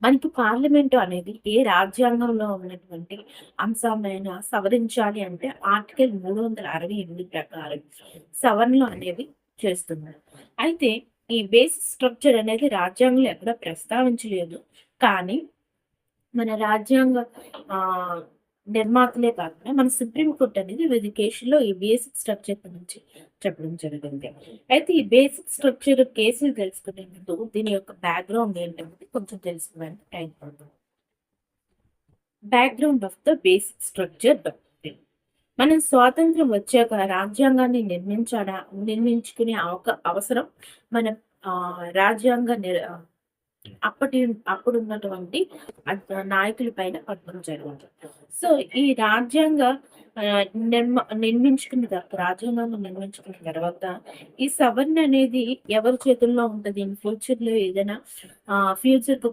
మనకి పార్లమెంటు అనేది ఏ రాజ్యాంగంలో ఉన్నటువంటి అంశాలైనా సవరించాలి అంటే ఆర్టికల్ 368 ప్రకారం సవరణలు అనేవి చేస్తున్నారు. అయితే ఈ బేసిక్ స్ట్రక్చర్ అనేది రాజ్యాంగంలో ఎక్కడ ప్రస్తావించలేదు. కానీ మన రాజ్యాంగ ఆహ్, నిర్మాతలే కాకుండా మన సుప్రీం కోర్ట్ అనేది వివిధ కేసుల్లో ఈ బేసిక్ స్ట్రక్చర్ గురించి చెప్పడం జరిగింది. అయితే ఈ బేసిక్ స్ట్రక్చర్ కేసులు తెలుసుకునే ముందు దీని యొక్క బ్యాక్‌గ్రౌండ్ ఏంటనేది కొంచెం తెలుసుకోవడానికి టైం పడుతుంది. Background of the basic structure doctrine. మనం స్వాతంత్రం వచ్చాక రాజ్యాంగాన్ని నిర్మించుకునే అవసరం మన రాజ్యాంగ అప్పటి అప్పుడున్నటువంటి నాయకుల పైన పడడం జరిగింది. సో, ఈ రాజ్యాంగ ఆహ్, రాజ్యాంగాన్ని నిర్మించుకున్న తర్వాత ఈ సవరణ అనేది ఎవరి చేతుల్లో ఉంటది? ఫ్యూచర్‌లో ఏదైనా ఫ్యూచర్‌కు